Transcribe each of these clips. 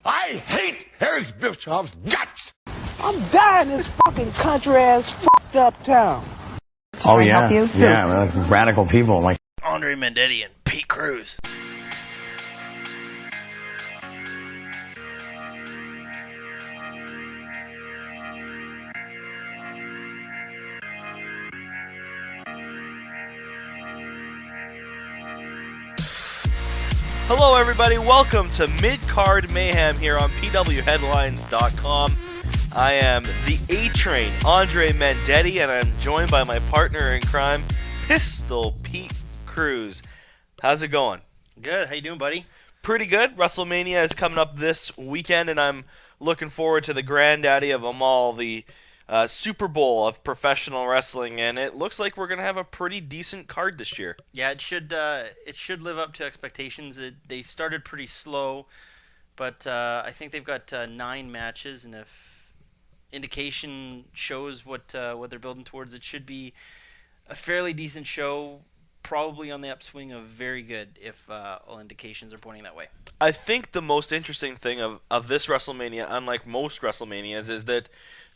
I hate Eric Bischoff's guts. I'm dying in this fucking country-ass fucked up town. Oh, yeah. Yeah, like radical people like Andre Mendetti and Pete Cruz. Hello everybody, welcome to Midcard Mayhem here on pwheadlines.com. I am the A-Train, Andre Mendetti, and I'm joined by my partner in crime, Pistol Pete Cruz. How's it going? Good. How you doing, buddy? Pretty good. WrestleMania is coming up this weekend, and I'm looking forward to the granddaddy of them all, the Super Bowl of professional wrestling, and it looks like we're going to have a pretty decent card this year. Yeah, it should live up to expectations. They started pretty slow, but I think they've got 9 matches, and if indication shows what they're building towards, it should be a fairly decent show, probably on the upswing of very good if all indications are pointing that way. I think the most interesting thing of this WrestleMania, unlike most WrestleManias, is that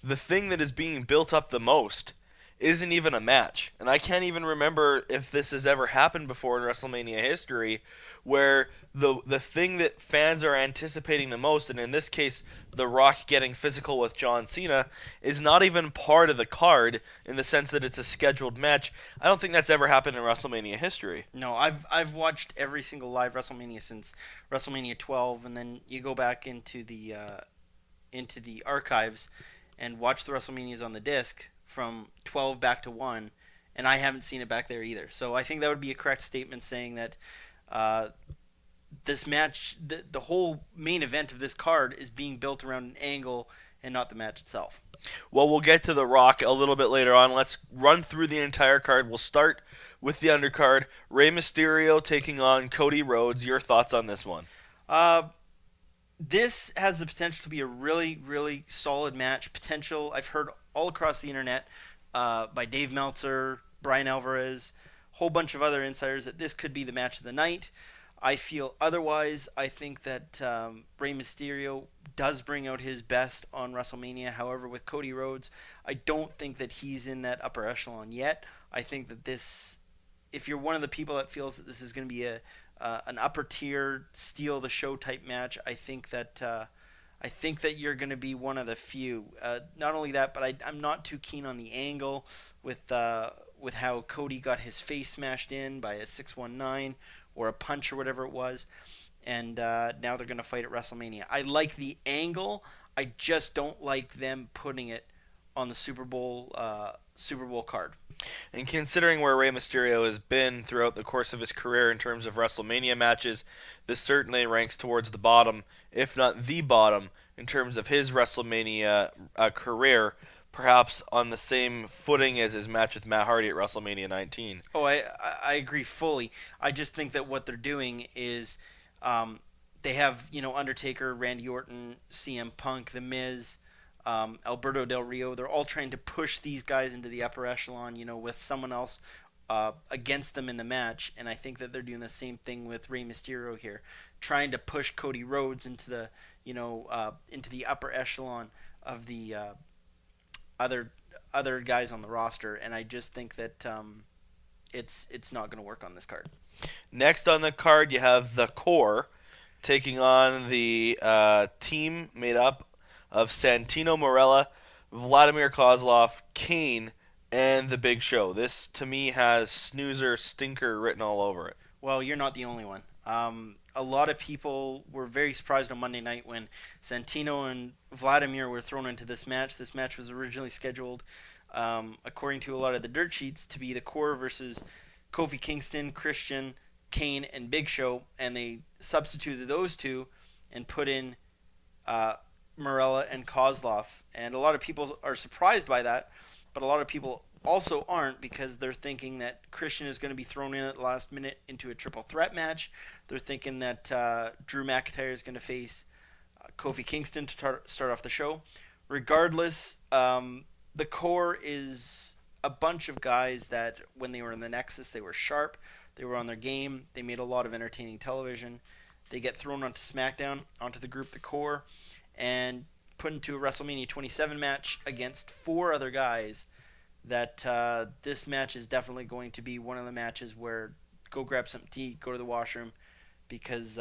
the thing that is being built up the most isn't even a match. And I can't even remember if this has ever happened before in WrestleMania history, where the thing that fans are anticipating the most, and in this case, The Rock getting physical with John Cena, is not even part of the card in the sense that it's a scheduled match. I don't think that's ever happened in WrestleMania history. No, I've watched every single live WrestleMania since WrestleMania 12, and then you go back into the archives and watch the WrestleManias on the disc from 12 back to 1, and I haven't seen it back there either. So I think that would be a correct statement saying that this match, the whole main event of this card is being built around an angle and not the match itself. Well, we'll get to The Rock a little bit later on. Let's run through the entire card. We'll start with the undercard. Rey Mysterio taking on Cody Rhodes. Your thoughts on this one? This has the potential to be a really, really solid match. Potential, I've heard all across the internet by Dave Meltzer, Brian Alvarez, a whole bunch of other insiders that this could be the match of the night. I feel otherwise. I think that Rey Mysterio does bring out his best on WrestleMania. However, with Cody Rhodes, I don't think that he's in that upper echelon yet. I think that this, if you're one of the people that feels that this is going to be an upper tier, steal the show type match, I think that you're going to be one of the few. Not only that, but I'm not too keen on the angle with how Cody got his face smashed in by a 619 or a punch or whatever it was, and now they're going to fight at WrestleMania. I like the angle. I just don't like them putting it on the Super Bowl card. And considering where Rey Mysterio has been throughout the course of his career in terms of WrestleMania matches, this certainly ranks towards the bottom, if not the bottom, in terms of his WrestleMania career, perhaps on the same footing as his match with Matt Hardy at WrestleMania 19. Oh, I agree fully. I just think that what they're doing is they have, Undertaker, Randy Orton, CM Punk, The Miz, Alberto Del Rio. They're all trying to push these guys into the upper echelon, with someone else against them in the match. And I think that they're doing the same thing with Rey Mysterio here, trying to push Cody Rhodes into the, into the upper echelon of the other guys on the roster. And I just think that it's not going to work on this card. Next on the card, you have the Core taking on the team made up of Santino Marella, Vladimir Kozlov, Kane, and The Big Show. This, to me, has snoozer stinker written all over it. Well, you're not the only one. A lot of people were very surprised on Monday night when Santino and Vladimir were thrown into this match. This match was originally scheduled, according to a lot of the dirt sheets, to be the Core versus Kofi Kingston, Christian, Kane, and Big Show, and they substituted those two and put in Marella and Kozlov, and a lot of people are surprised by that, but a lot of people also aren't, because they're thinking that Christian is going to be thrown in at the last minute into a triple threat match. They're thinking that Drew McIntyre is going to face Kofi Kingston to start off the show. Regardless, the Core is a bunch of guys that when they were in the Nexus, they were sharp, they were on their game, they made a lot of entertaining television. They get thrown onto SmackDown, onto the group The Core, and put into a WrestleMania 27 match against 4 other guys. That this match is definitely going to be one of the matches where go grab something to eat, go to the washroom, because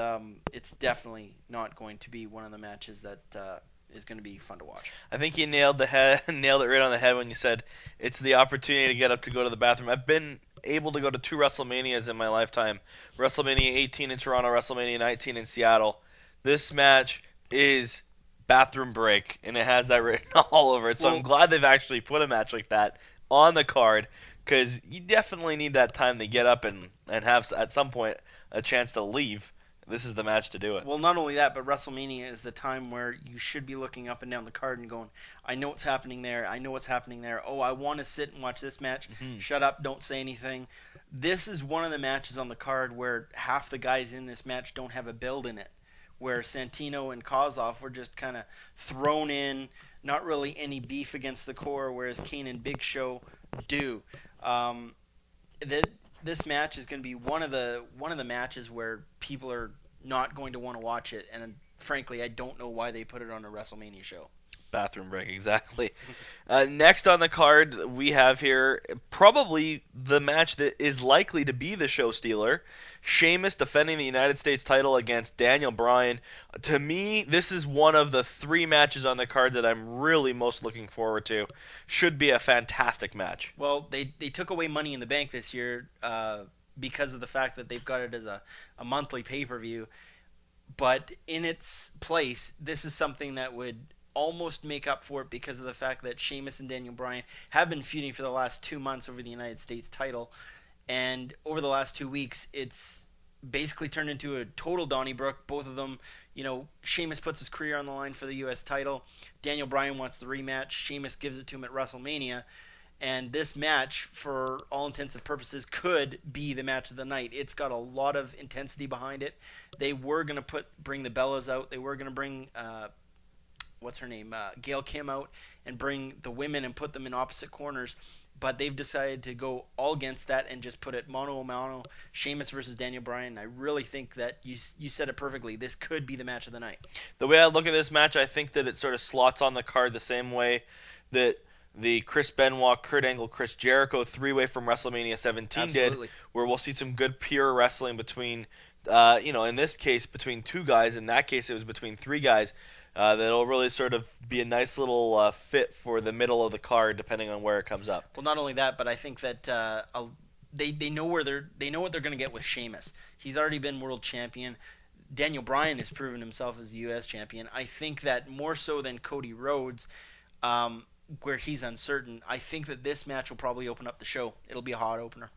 it's definitely not going to be one of the matches that is going to be fun to watch. I think you nailed it right on the head when you said it's the opportunity to get up to go to the bathroom. I've been able to go to 2 WrestleManias in my lifetime. WrestleMania 18 in Toronto, WrestleMania 19 in Seattle. This match is bathroom break, and it has that written all over it. So I'm glad they've actually put a match like that on the card, because you definitely need that time to get up and have, at some point, a chance to leave. This is the match to do it. Well, not only that, but WrestleMania is the time where you should be looking up and down the card and going, I know what's happening there. I know what's happening there. Oh, I want to sit and watch this match. Mm-hmm. Shut up. Don't say anything. This is one of the matches on the card where half the guys in this match don't have a build in it, where Santino and Kozlov were just kind of thrown in, not really any beef against the Core, whereas Kane and Big Show do. This match is going to be one of the matches where people are not going to want to watch it, and frankly, I don't know why they put it on a WrestleMania show. Bathroom break, exactly. Next on the card, we have here probably the match that is likely to be the show stealer. Sheamus defending the United States title against Daniel Bryan. To me, this is one of the 3 matches on the card that I'm really most looking forward to. Should be a fantastic match. Well, they took away Money in the Bank this year because of the fact that they've got it as a monthly pay-per-view. But in its place, this is something that would almost make up for it because of the fact that Sheamus and Daniel Bryan have been feuding for the last 2 months over the United States title. And over the last 2 weeks, it's basically turned into a total Donnybrook. Both of them, Sheamus puts his career on the line for the U.S. title. Daniel Bryan wants the rematch. Sheamus gives it to him at WrestleMania. And this match, for all intents and purposes, could be the match of the night. It's got a lot of intensity behind it. They were going to bring the Bellas out. They were going to bring Gail Kim out and bring the women and put them in opposite corners. But they've decided to go all against that and just put it mano a mano, Sheamus versus Daniel Bryan. I really think that you said it perfectly. This could be the match of the night. The way I look at this match, I think that it sort of slots on the card the same way that the Chris Benoit, Kurt Angle, Chris Jericho 3-way from WrestleMania 17 Absolutely. did, where we'll see some good pure wrestling between, in this case, between 2 guys. In that case, it was between 3 guys. That'll really sort of be a nice little fit for the middle of the card, depending on where it comes up. Well, not only that, but I think that they know what they're going to get with Sheamus. He's already been world champion. Daniel Bryan has proven himself as the U.S. champion. I think that more so than Cody Rhodes, where he's uncertain, I think that this match will probably open up the show. It'll be a hot opener.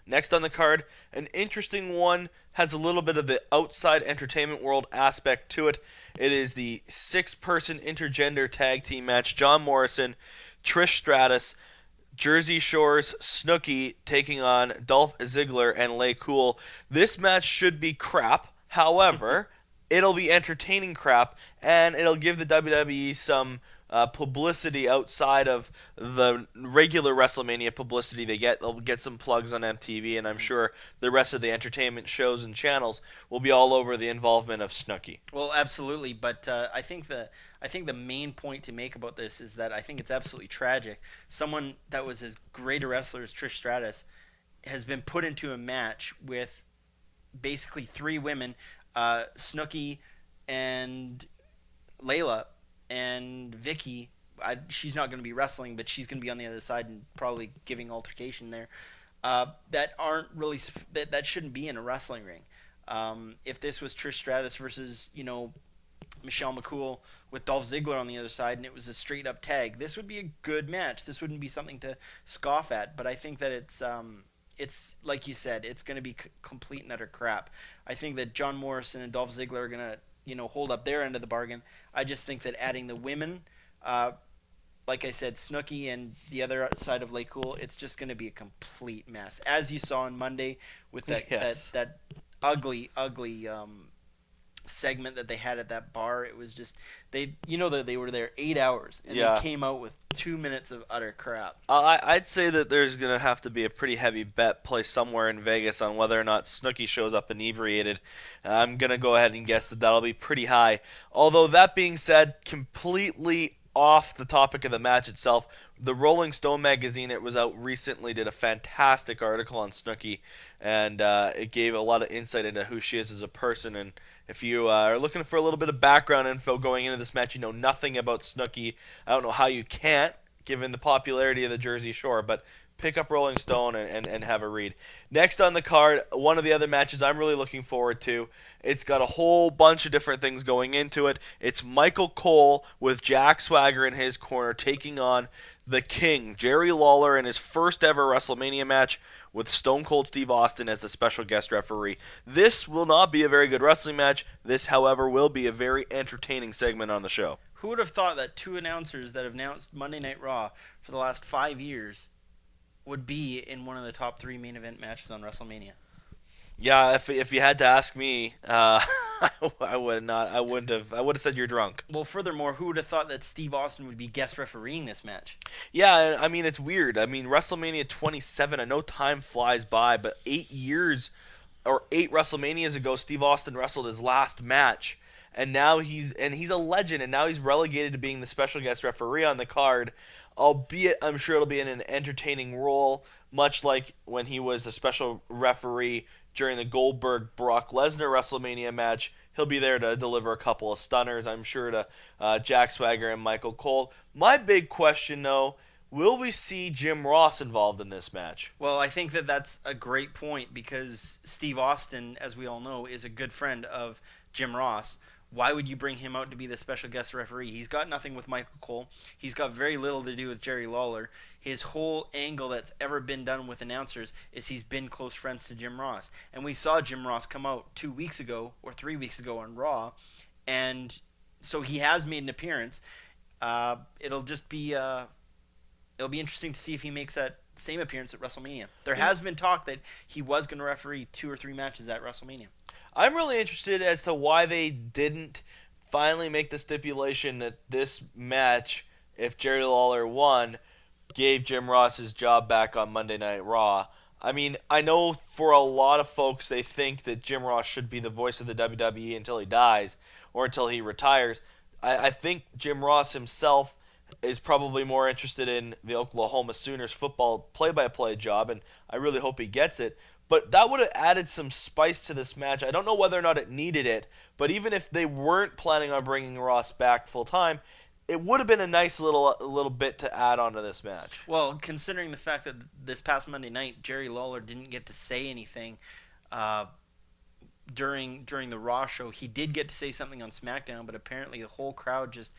Next on the card, an interesting one, has a little bit of the outside entertainment world aspect to it. It is the 6-person intergender tag team match. John Morrison, Trish Stratus, Jersey Shore's Snooki taking on Dolph Ziggler and Lay Cool. This match should be crap. However, it'll be entertaining crap, and it'll give the WWE some publicity outside of the regular WrestleMania publicity they get. They'll get some plugs on MTV, and I'm sure the rest of the entertainment shows and channels will be all over the involvement of Snooki. Well, absolutely, but I think the main point to make about this is that I think it's absolutely tragic. Someone that was as great a wrestler as Trish Stratus has been put into a match with basically 3 women, Snooki and Layla and Vicky. She's not going to be wrestling, but she's going to be on the other side and probably giving altercation there. That aren't really that shouldn't be in a wrestling ring. If this was Trish Stratus versus Michelle McCool with Dolph Ziggler on the other side, and it was a straight up tag, this would be a good match. This wouldn't be something to scoff at. But I think that it's like you said, it's going to be complete and utter crap. I think that John Morrison and Dolph Ziggler are going to hold up their end of the bargain. I just think that adding the women, like I said, Snooki and the other side of Lay Cool, it's just going to be a complete mess. As you saw on Monday with that Yes. that ugly segment that they had at that bar. It was just that they were there 8 hours and Yeah. they came out with 2 minutes of utter crap. I'd say that there's going to have to be a pretty heavy bet placed somewhere in Vegas on whether or not Snooki shows up inebriated. I'm going to go ahead and guess that that'll be pretty high. Although, that being said, completely off the topic of the match itself, the Rolling Stone magazine, it was out recently, did a fantastic article on Snooki, and it gave a lot of insight into who she is as a person. And if you are looking for a little bit of background info going into this match, you know nothing about Snooki, I don't know how you can't, given the popularity of the Jersey Shore, but pick up Rolling Stone and have a read. Next on the card, one of the other matches I'm really looking forward to. It's got a whole bunch of different things going into it. It's Michael Cole with Jack Swagger in his corner taking on the King, Jerry Lawler, in his first ever WrestleMania match with Stone Cold Steve Austin as the special guest referee. This will not be a very good wrestling match. This, however, will be a very entertaining segment on the show. Who would have thought that two announcers that have announced Monday Night Raw for the last 5 years would be in one of the top 3 main event matches on WrestleMania? Yeah, if you had to ask me, I would not. I would have said you're drunk. Well, furthermore, who would have thought that Steve Austin would be guest refereeing this match? Yeah, I mean, it's weird. I mean, WrestleMania 27. I know time flies by, but 8 years or 8 WrestleManias ago, Steve Austin wrestled his last match, and now he's a legend, and now he's relegated to being the special guest referee on the card. Albeit, I'm sure it'll be in an entertaining role, much like when he was the special referee during the Goldberg-Brock Lesnar WrestleMania match. He'll be there to deliver a couple of stunners, I'm sure, to Jack Swagger and Michael Cole. My big question, though, will we see Jim Ross involved in this match? Well, I think that that's a great point because Steve Austin, as we all know, is a good friend of Jim Ross. Why would you bring him out to be the special guest referee? He's got nothing with Michael Cole. He's got very little to do with Jerry Lawler. His whole angle that's ever been done with announcers is he's been close friends to Jim Ross. And we saw Jim Ross come out 2 weeks ago or 3 weeks ago on Raw. And so he has made an appearance. It'll be interesting to see if he makes that same appearance at WrestleMania. There has been talk that he was going to referee 2 or 3 matches at WrestleMania. I'm really interested as to why they didn't finally make the stipulation that this match, if Jerry Lawler won, gave Jim Ross his job back on Monday Night Raw. I mean, I know for a lot of folks they think that Jim Ross should be the voice of the WWE until he dies or until he retires. I think Jim Ross himself is probably more interested in the Oklahoma Sooners football play-by-play job, and I really hope he gets it. But that would have added some spice to this match. I don't know whether or not it needed it, but even if they weren't planning on bringing Ross back full-time, it would have been a nice little bit to add onto this match. Well, considering the fact that this past Monday night, Jerry Lawler didn't get to say anything during the Raw show. He did get to say something on SmackDown, but apparently the whole crowd just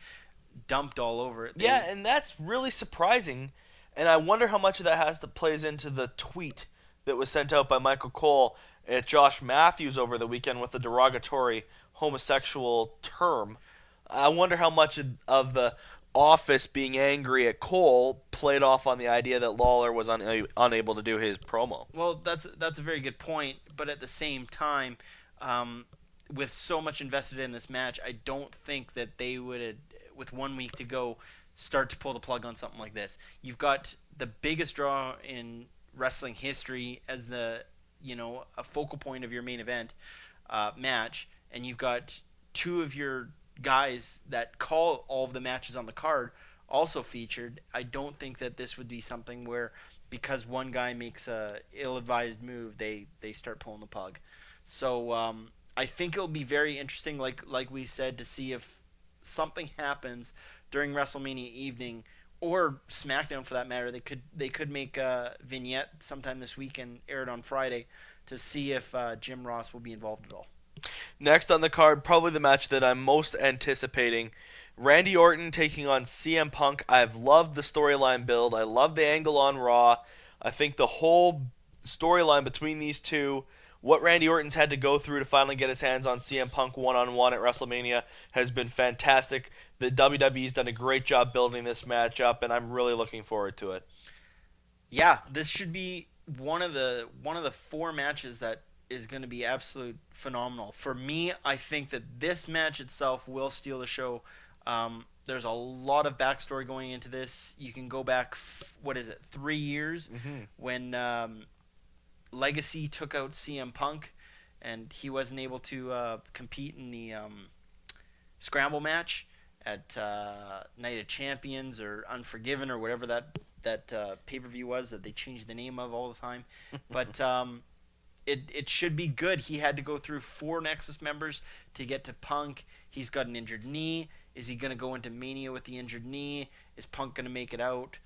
dumped all over it. Yeah, and that's really surprising, and I wonder how much of that plays into the tweet that was sent out by Michael Cole at Josh Matthews over the weekend with the derogatory homosexual term. I wonder how much of the office being angry at Cole played off on the idea that Lawler was unable to do his promo. Well, that's a very good point, but at the same time, with so much invested in this match, I don't think that they would, with 1 week to go, start to pull the plug on something like this. You've got the biggest draw in wrestling history as a focal point of your main event match, and you've got 2 of your guys that call all of the matches on the card also featured. I don't think that this would be something where because one guy makes a ill-advised move, they start pulling the plug. So I think it'll be very interesting, like we said, to see if something happens during WrestleMania evening or SmackDown for that matter. They could make a vignette sometime this week and air it on Friday to see if Jim Ross will be involved at all. Next on the card, probably the match that I'm most anticipating, Randy Orton taking on CM Punk. I've loved the storyline build. I love the angle on Raw. I think the whole storyline between these two, what Randy Orton's had to go through to finally get his hands on CM Punk one-on-one at WrestleMania, has been fantastic. The WWE's done a great job building this match up, and I'm really looking forward to it. Yeah, this should be one of the 4 matches that is going to be absolute phenomenal. For me, I think that this match itself will steal the show. There's a lot of backstory going into this. You can go back, 3 years when Legacy took out CM Punk, and he wasn't able to compete in the Scramble match at Night of Champions or Unforgiven or whatever that pay-per-view was that they changed the name of all the time. But it should be good. He had to go through 4 Nexus members to get to Punk. He's got an injured knee. Is he going to go into Mania with the injured knee? Is Punk going to make it out?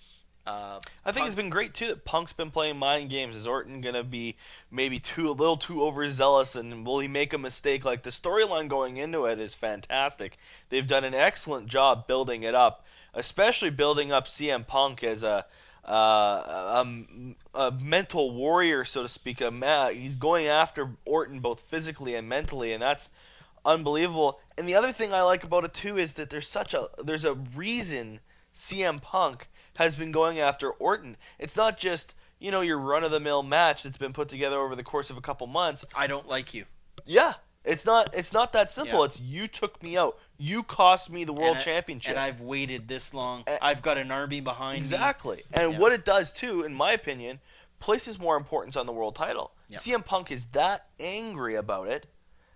I think it's been great too that Punk's been playing mind games. Is Orton gonna be maybe a little too overzealous, and will he make a mistake? Like, the storyline going into it is fantastic. They've done an excellent job building it up, especially building up CM Punk as a mental warrior, so to speak. He's going after Orton both physically and mentally, and that's unbelievable. And the other thing I like about it too is that there's a reason CM Punk has been going after Orton. It's not just, your run-of-the-mill match that's been put together over the course of a couple months. I don't like you. Yeah, it's not that simple. Yeah. It's you took me out. You cost me the world championship. And I've waited this long. I've got an army behind me. Exactly. And what it does, too, in my opinion, places more importance on the world title. Yeah. CM Punk is that angry about it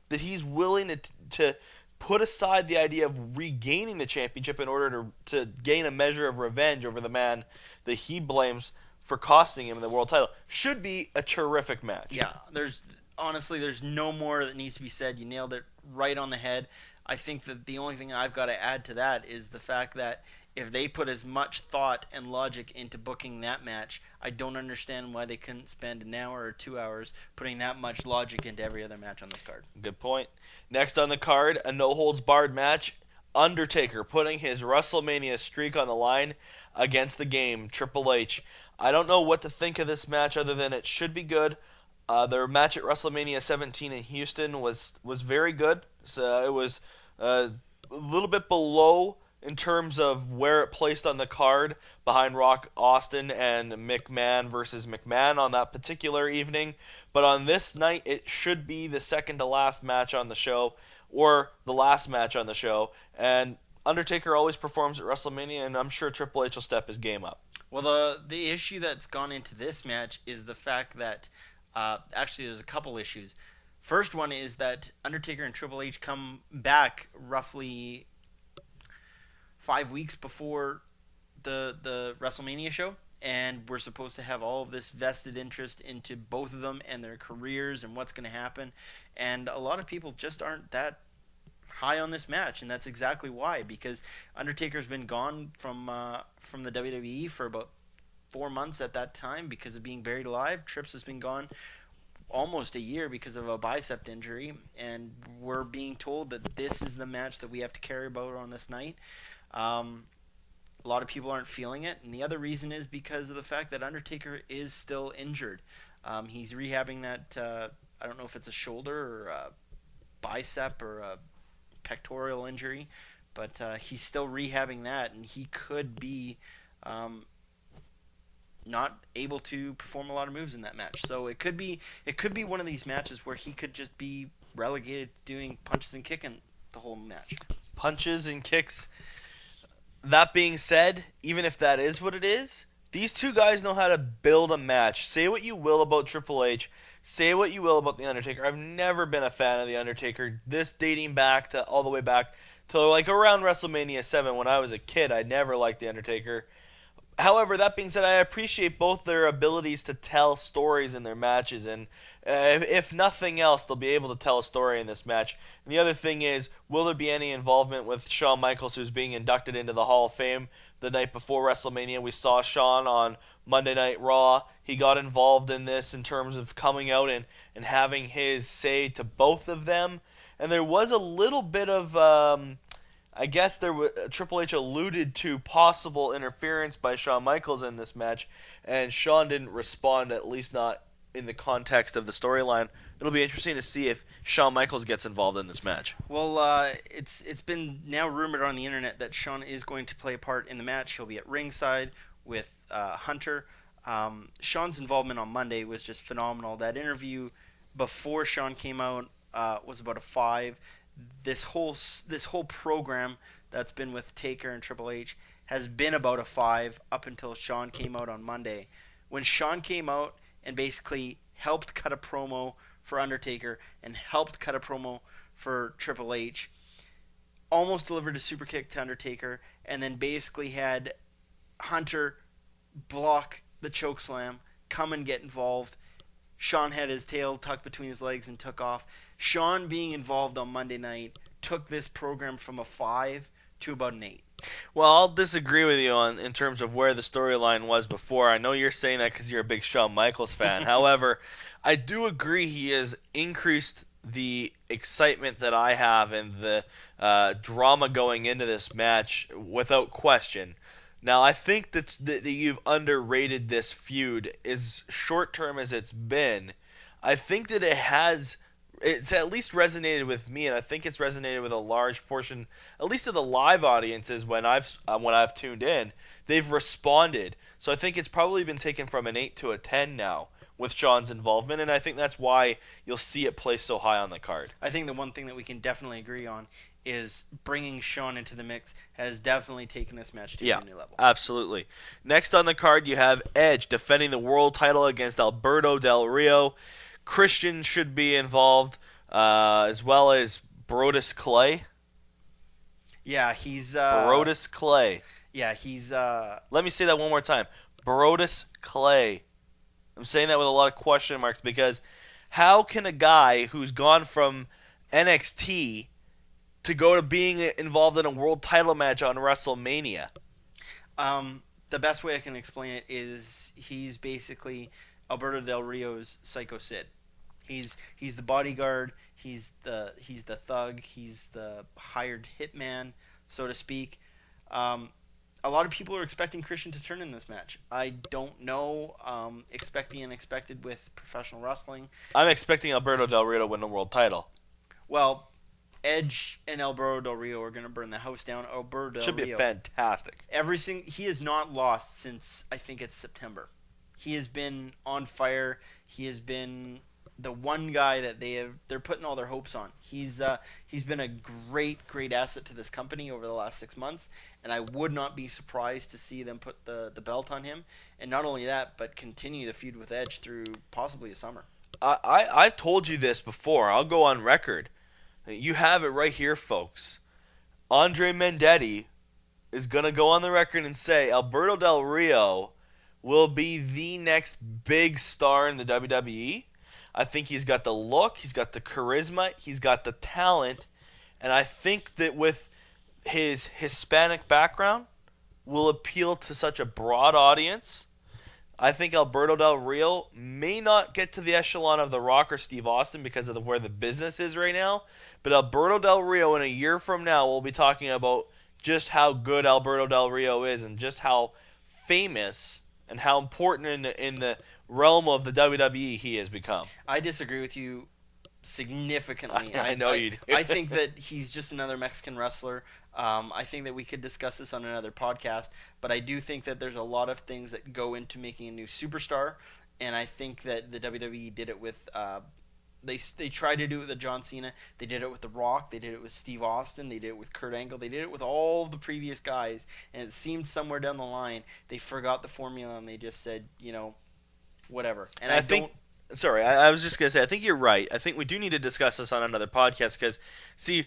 that he's willing to put aside the idea of regaining the championship in order to gain a measure of revenge over the man that he blames for costing him the world title. Should be a terrific match. Yeah, there's no more that needs to be said. You nailed it right on the head. I think that the only thing I've got to add to that is the fact that if they put as much thought and logic into booking that match, I don't understand why they couldn't spend an hour or 2 hours putting that much logic into every other match on this card. Good point. Next on the card, a no-holds-barred match. Undertaker putting his WrestleMania streak on the line against the Game, Triple H. I don't know what to think of this match other than it should be good. Their match at WrestleMania 17 in Houston was very good. So it was a little bit below in terms of where it placed on the card, behind Rock Austin and McMahon versus McMahon on that particular evening. But on this night, it should be the second to last match on the show, or the last match on the show. And Undertaker always performs at WrestleMania, and I'm sure Triple H will step his game up. Well, the issue that's gone into this match is the fact that actually there's a couple issues. First one is that Undertaker and Triple H come back roughly 5 weeks before the WrestleMania show, and we're supposed to have all of this vested interest into both of them and their careers and what's going to happen. And a lot of people just aren't that high on this match, and that's exactly why, because Undertaker's been gone from the WWE for about 4 months at that time because of being buried alive. Trips has been gone almost a year because of a bicep injury, and we're being told that this is the match that we have to carry about on this night. A lot of people aren't feeling it, and the other reason is because of the fact that Undertaker is still injured. He's rehabbing that, I don't know if it's a shoulder or a bicep or a pectoral injury, but he's still rehabbing that, and he could be not able to perform a lot of moves in that match. So it could be one of these matches where he could just be relegated doing punches and kicking the whole match. Punches and kicks. That being said, even if that is what it is, these two guys know how to build a match. Say what you will about Triple H. Say what you will about The Undertaker. I've never been a fan of The Undertaker. This dating back to all the way back to like around WrestleMania 7 when I was a kid. I never liked The Undertaker. However, that being said, I appreciate both their abilities to tell stories in their matches, and if nothing else, they'll be able to tell a story in this match. And the other thing is, will there be any involvement with Shawn Michaels, who's being inducted into the Hall of Fame the night before WrestleMania? We saw Shawn on Monday Night Raw. He got involved in this in terms of coming out and having his say to both of them. And there was a little bit of... I guess Triple H alluded to possible interference by Shawn Michaels in this match, and Shawn didn't respond, at least not in the context of the storyline. It'll be interesting to see if Shawn Michaels gets involved in this match. Well, it's been now rumored on the internet that Shawn is going to play a part in the match. He'll be at ringside with Hunter. Shawn's involvement on Monday was just phenomenal. That interview before Sean came out was about a 5. This whole program that's been with Taker and Triple H has been about a 5 up until Sean came out on Monday. When Sean came out and basically helped cut a promo for Undertaker and helped cut a promo for Triple H, almost delivered a super kick to Undertaker, and then basically had Hunter block the chokeslam, come and get involved. Sean had his tail tucked between his legs and took off. Sean being involved on Monday night took this program from a 5 to about an 8. Well, I'll disagree with you in terms of where the storyline was before. I know you're saying that because you're a big Shawn Michaels fan. However, I do agree he has increased the excitement that I have and the drama going into this match without question. Now, I think that you've underrated this feud as short-term as it's been. I think that it's at least resonated with me, and I think it's resonated with a large portion, at least of the live audiences when I've tuned in. They've responded. So I think it's probably been taken from an 8 to a 10 now with Sean's involvement, and I think that's why you'll see it placed so high on the card. I think the one thing that we can definitely agree on is bringing Sean into the mix has definitely taken this match to a new level. Absolutely. Next on the card, you have Edge defending the world title against Alberto Del Rio. Christian should be involved, as well as Brodus Clay. Yeah, he's... Brodus Clay. Yeah, he's... Let me say that one more time. Brodus Clay. I'm saying that with a lot of question marks because how can a guy who's gone from NXT to go to being involved in a world title match on WrestleMania? The best way I can explain it is he's basically Alberto Del Rio's Psycho Sid. He's the bodyguard. He's the thug. He's the hired hitman, so to speak. A lot of people are expecting Christian to turn in this match. I don't know. Expect the unexpected with professional wrestling. I'm expecting Alberto Del Rio to win the world title. Well, Edge and Alberto Del Rio are going to burn the house down. Alberto Del Should be Rio, fantastic. he has not lost since I think it's September. He has been on fire. He has been the one guy that they're putting all their hopes on. He's been a great asset to this company over the last 6 months, and I would not be surprised to see them put the belt on him, and not only that, but continue the feud with Edge through possibly the summer. I've told you this before. I'll go on record. You have it right here, folks. Andre Mendetti is going to go on the record and say Alberto Del Rio will be the next big star in the WWE. I think he's got the look, he's got the charisma, he's got the talent, and I think that with his Hispanic background will appeal to such a broad audience. I think Alberto Del Rio may not get to the echelon of The Rock or Steve Austin because of where the business is right now, but Alberto Del Rio in a year from now we'll be talking about just how good Alberto Del Rio is and just how famous and how important in the realm of the WWE he has become. I disagree with you significantly. I know you do. I think that he's just another Mexican wrestler. I think that we could discuss this on another podcast, but I do think that there's a lot of things that go into making a new superstar, and I think that the WWE did it with they tried to do it with John Cena. They did it with The Rock. They did it with Steve Austin. They did it with Kurt Angle. They did it with all the previous guys, and it seemed somewhere down the line they forgot the formula and they just said, whatever. And I think. Sorry, I was just going to say, I think you're right. I think we do need to discuss this on another podcast because, see,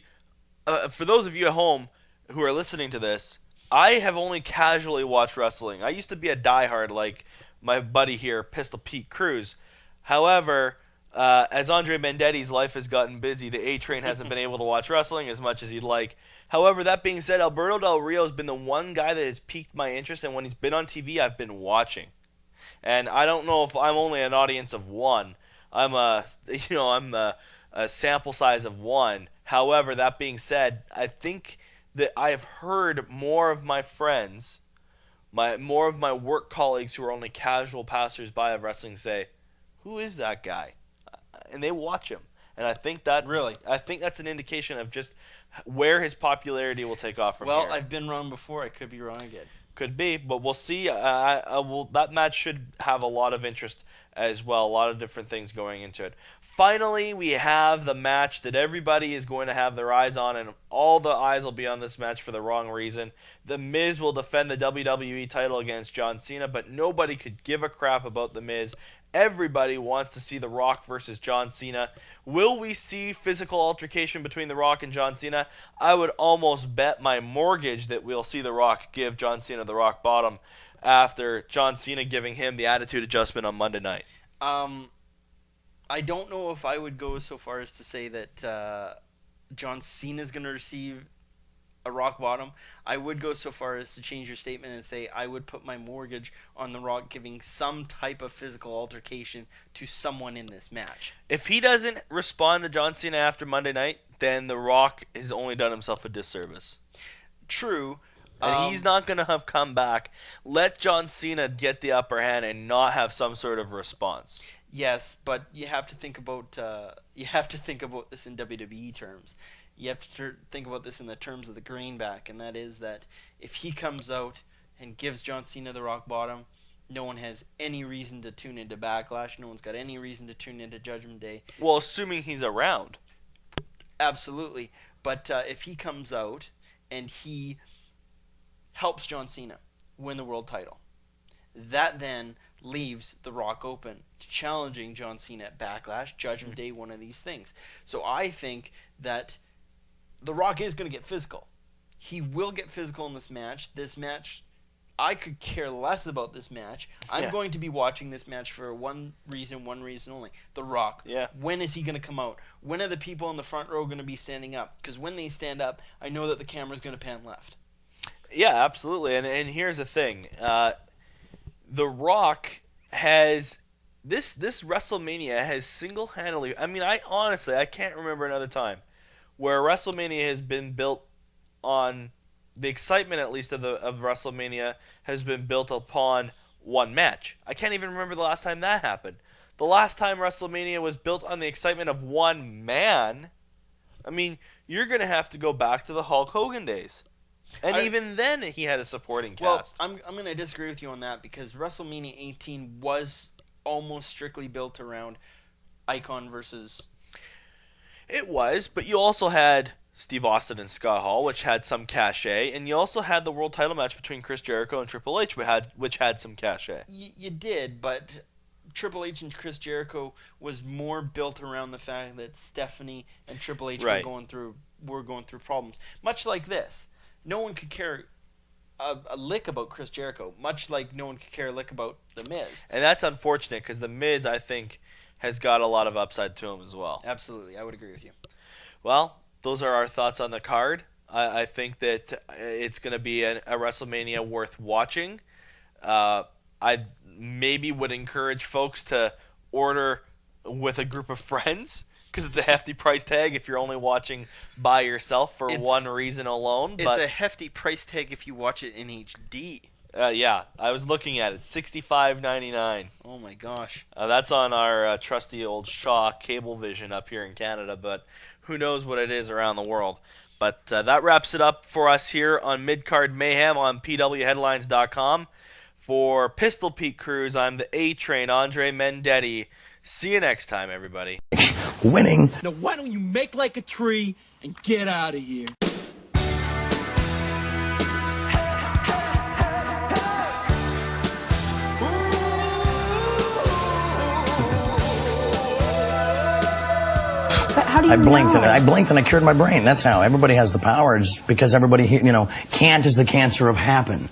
for those of you at home who are listening to this, I have only casually watched wrestling. I used to be a diehard like my buddy here, Pistol Pete Cruz. However, as Andre Mendetti's life has gotten busy, the A-Train hasn't been able to watch wrestling as much as he'd like. However, that being said, Alberto Del Rio has been the one guy that has piqued my interest, and when he's been on TV, I've been watching. And I don't know if I'm only an audience of one. I'm a sample size of one. However, that being said, I think that I have heard more of my friends, more of my work colleagues who are only casual passers-by of wrestling say, "Who is that guy?" And they watch him. And I think that's an indication of just where his popularity will take off from here. Well, I've been wrong before. I could be wrong again. Could be, but we'll see. That match should have a lot of interest as well. A lot of different things going into it. Finally, we have the match that everybody is going to have their eyes on, and all the eyes will be on this match for the wrong reason. The Miz will defend the WWE title against John Cena, but nobody could give a crap about The Miz. Everybody wants to see The Rock versus John Cena. Will we see physical altercation between The Rock and John Cena? I would almost bet my mortgage that we'll see The Rock give John Cena the rock bottom after John Cena giving him the attitude adjustment on Monday night. I don't know if I would go so far as to say that John Cena is going to receive a rock bottom. I would go so far as to change your statement and say I would put my mortgage on The Rock giving some type of physical altercation to someone in this match. If he doesn't respond to John Cena after Monday night, then The Rock has only done himself a disservice. True. And he's not going to have come back. Let John Cena get the upper hand and not have some sort of response. Yes, but you have to think about this in WWE terms. You have to think about this in the terms of the greenback, and that is that if he comes out and gives John Cena the rock bottom, no one has any reason to tune into Backlash. No one's got any reason to tune into Judgment Day. Well, assuming he's around. Absolutely. But if he comes out and he helps John Cena win the world title, that then leaves The Rock open to challenging John Cena at Backlash, Judgment Day, one of these things. So I think that The Rock is going to get physical. He will get physical in this match. This match, I could care less about this match. I'm going to be watching this match for one reason only. The Rock. Yeah. When is he going to come out? When are the people in the front row going to be standing up? Because when they stand up, I know that the camera's going to pan left. Yeah, absolutely. And here's the thing. The Rock has... This WrestleMania has single-handedly... I mean, I can't remember another time where WrestleMania has been built on... The excitement, at least, of WrestleMania has been built upon one match. I can't even remember the last time that happened. The last time WrestleMania was built on the excitement of one man, I mean, you're going to have to go back to the Hulk Hogan days. And even then, he had a supporting cast. Well, I'm going to disagree with you on that because WrestleMania 18 was almost strictly built around Icon versus... It was, but you also had Steve Austin and Scott Hall, which had some cachet, and you also had the world title match between Chris Jericho and Triple H, which had some cachet. You did, but Triple H and Chris Jericho was more built around the fact that Stephanie and Triple H were going through problems. Much like this. No one could care a lick about Chris Jericho, much like no one could care a lick about The Miz. And that's unfortunate because The Miz, I think, has got a lot of upside to him as well. Absolutely. I would agree with you. Well, those are our thoughts on the card. I think that it's going to be a WrestleMania worth watching. I maybe would encourage folks to order with a group of friends because it's a hefty price tag if you're only watching by yourself for one reason alone. It's a hefty price tag if you watch it in HD. Yeah, I was looking at it. $65.99. Oh my gosh. That's on our trusty old Shaw Cablevision up here in Canada, but who knows what it is around the world. But that wraps it up for us here on Midcard Mayhem on PWHeadlines.com. For Pistol Pete Cruz, I'm the A-Train, Andre Mendetti. See you next time, everybody. Winning. Now why don't you make like a tree and get out of here? How do you I blinked know? and I cured my brain. That's how. Everybody has the power just because everybody, can't is the cancer of happen.